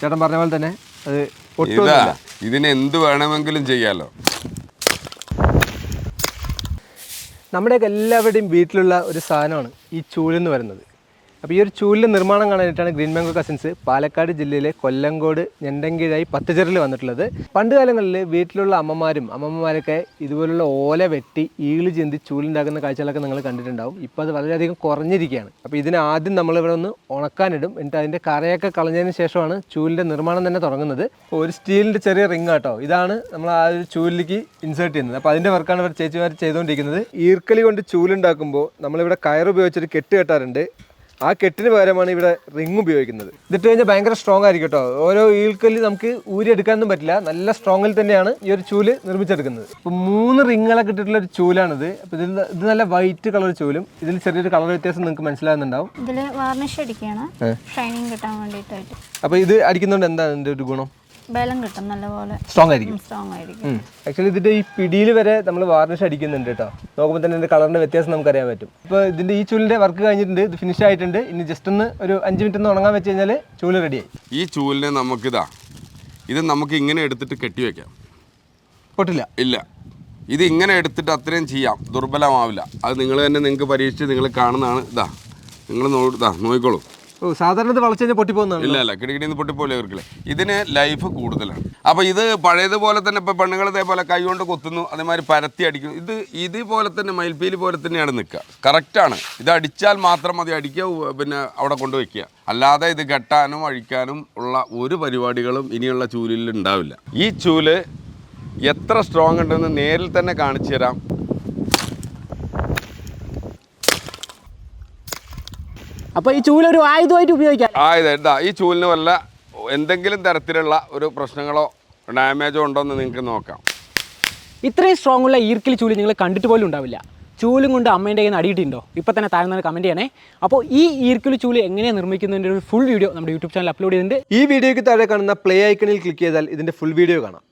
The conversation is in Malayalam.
ചേട്ടൻ പറഞ്ഞ പോലെ തന്നെ അത് ഇതിന് എന്ത് വേണമെങ്കിലും ചെയ്യാലോ. നമ്മുടെയൊക്കെ എല്ലാവരുടെയും വീട്ടിലുള്ള ഒരു സാധനമാണ് ഈ ചൂലെന്ന് പറയുന്നത്. അപ്പോൾ ഈ ഒരു ചൂലിൻ്റെ നിർമ്മാണം കാണാനായിട്ടാണ് ഗ്രീൻ മാംഗോ കസിൻസ് പാലക്കാട് ജില്ലയിലെ കൊല്ലങ്കോട് ഞണ്ടൻകീഴായി പത്തുചെറിൽ വന്നിട്ടുള്ളത്. പണ്ട് കാലങ്ങളിൽ വീട്ടിലുള്ള അമ്മമ്മമാരൊക്കെ ഇതുപോലുള്ള ഓല വെട്ടി ഈള് ചിന്തി ചൂലുണ്ടാക്കുന്ന കാഴ്ചകളൊക്കെ നിങ്ങൾ കണ്ടിട്ടുണ്ടാവും. ഇപ്പോൾ അത് വളരെയധികം കുറഞ്ഞിരിക്കുകയാണ്. അപ്പോൾ ഇതിന് ആദ്യം നമ്മളിവിടെ ഒന്ന് ഉണക്കാനിടും. എന്നിട്ട് അതിൻ്റെ കറയൊക്കെ കളഞ്ഞതിന് ശേഷമാണ് ചൂലിൻ്റെ നിർമ്മാണം തന്നെ തുടങ്ങുന്നത്. ഒരു സ്റ്റീലിൻ്റെ ചെറിയ റിങ് കേട്ടോ, ഇതാണ് നമ്മൾ ആ ഒരു ചൂലിലേക്ക് ഇൻസേർട്ട് ചെയ്യുന്നത്. അപ്പോൾ അതിൻ്റെ വർക്കാണ് ഇവർ ചേച്ചിമാർ ചെയ്തുകൊണ്ടിരിക്കുന്നത്. ഈർക്കലി കൊണ്ട് ചൂലുണ്ടാക്കുമ്പോൾ നമ്മളിവിടെ കയറുപയോഗിച്ചൊരു കെട്ട് കെട്ടാറുണ്ട്. ആ കെട്ടിന് പകരമാണ് ഇവിടെ റിങ് ഉപയോഗിക്കുന്നത്. ഇതിട്ട് കഴിഞ്ഞാൽ ഭയങ്കര സ്ട്രോങ് ആയിരിക്കും കേട്ടോ. ഓരോ ഈൽക്കല്ല് നമുക്ക് ഊരിയെടുക്കാനൊന്നും പറ്റില്ല. നല്ല സ്ട്രോങ്ങിൽ തന്നെയാണ് ഈ ഒരു ചൂല് നിർമ്മിച്ചെടുക്കുന്നത്. ഇപ്പോൾ 3 റിങ്ങുകളൊക്കെ ഇട്ടിട്ടുള്ള ഒരു ചൂലാണിത്. അപ്പോൾ ഇത് നല്ല വൈറ്റ് കളർ ചൂലും. ഇതിൽ ചെറിയൊരു കളർ വ്യത്യാസം നിങ്ങൾക്ക് മനസ്സിലാകുന്നുണ്ടാവും. ഇതിൽ വാർണിഷ് അടിക്കുകയാണ്, ഷൈനിങ് കിട്ടാൻ വേണ്ടിയിട്ടായിട്ട്. അപ്പോൾ ഇത് അടിക്കുന്നതുകൊണ്ട് എന്താണ് ഇതിൻ്റെ ഒരു ഗുണം? ബലം കിട്ടും, നല്ലപോലെ സ്ട്രോങ് ആയിരിക്കും. ആക്ച്വലി ഇതിന്റെ ഈ പിടിയിൽ വരെ നമ്മൾ വാർണിഷ് അടിക്കുന്നുണ്ട് കേട്ടോ. നോക്കുമ്പോൾ തന്നെ ഇതിന്റെ കളറിന്റെ വ്യത്യാസം നമുക്കറിയാൻ പറ്റും. ഇപ്പോൾ ഇതിന്റെ ഈ ചൂലിന്റെ വർക്ക് കഴിഞ്ഞിട്ടുണ്ട്, ഇത് ഫിനിഷ് ആയിട്ടുണ്ട്. ഇനി ജസ്റ്റ് ഒന്ന് ഒരു 5 മിനിറ്റ് ഒന്ന് ഉണങ്ങാൻ വെച്ച് കഴിഞ്ഞാൽ ചൂല് റെഡിയായി. ഈ ചൂലിനെ ഇത് നമുക്ക് ഇങ്ങനെ എടുത്തിട്ട് കെട്ടിവെക്കാം, പൊട്ടില്ല. ഇല്ല, ഇത് ഇങ്ങനെ എടുത്തിട്ട് അത്രയും ചെയ്യാം, ദുർബലമാവില്ല. അത് നിങ്ങൾ തന്നെ നിങ്ങൾക്ക് പരീക്ഷിച്ച് നിങ്ങൾ കാണുന്നതാണ്. നിങ്ങൾ നോക്കിക്കോളൂ. സാധാരണ വളച്ചു കഴിഞ്ഞാൽ പൊട്ടിപ്പോകുന്നതാണ്. ഇല്ല, കിടികിടിന്ന് പൊട്ടിപ്പോലെ ഇവർക്കില്ലേ. ഇതിന് ലൈഫ് കൂടുതലാണ്. അപ്പോൾ ഇത് പഴയതുപോലെ തന്നെ ഇപ്പോൾ പെണ്ണുങ്ങൾ ഇതേപോലെ കൈ കൊണ്ട് കൊത്തുന്നു, അതേമാതിരി പരത്തി അടിക്കുന്നു. ഇതുപോലെ തന്നെ മയിൽപ്പീലി പോലെ തന്നെയാണ് നിൽക്കുക. കറക്റ്റാണ്. ഇത് അടിച്ചാൽ മാത്രം മതി, അടിക്കുക പിന്നെ അവിടെ കൊണ്ടുവയ്ക്കുക. അല്ലാതെ ഇത് കെട്ടാനും അഴിക്കാനും ഉള്ള ഒരു പരിപാടികളും ഇനിയുള്ള ചൂലിൽ ഉണ്ടാവില്ല. ഈ ചൂല് എത്ര സ്ട്രോങ് ഉണ്ടെന്ന് നേരിൽ തന്നെ കാണിച്ചു തരാം. അപ്പോൾ ഈ ചൂലൊരു ആയുധമായിട്ട് ഉപയോഗിക്കാം. ഈ ചൂലിന് വല്ല എന്തെങ്കിലും തരത്തിലുള്ള ഒരു പ്രശ്നങ്ങളോ ഡാമേജോ ഉണ്ടോയെന്ന് നിങ്ങൾക്ക് നോക്കാം. ഇത്രയും സ്ട്രോങ് ഉള്ള ഈർക്കിലി ചൂല് നിങ്ങൾ കണ്ടിട്ട് പോലും ഉണ്ടാവില്ല. ചൂലും കൊണ്ട് അമ്മേൻ്റെ കയ്യിൽ നിന്ന് അടിയിട്ടുണ്ടോ? ഇപ്പോൾ തന്നെ താഴ്ന്ന കമൻറ്റ് ചെയ്യണേ. അപ്പോൾ ഈ ഈർക്കിലി ചൂല് എങ്ങനെയാണ് നിർമ്മിക്കുന്നതിൻ്റെ ഒരു ഫുൾ വീഡിയോ നമ്മുടെ യൂട്യൂബ് ചാനൽ അപ്ലോഡ് ചെയ്തിട്ടുണ്ട്. ഈ വീഡിയോയ്ക്ക് താഴെ കാണുന്ന പ്ലേ ഐക്കണിൽ ക്ലിക്ക് ചെയ്താൽ ഇതിൻ്റെ ഫുൾ വീഡിയോ കാണാം.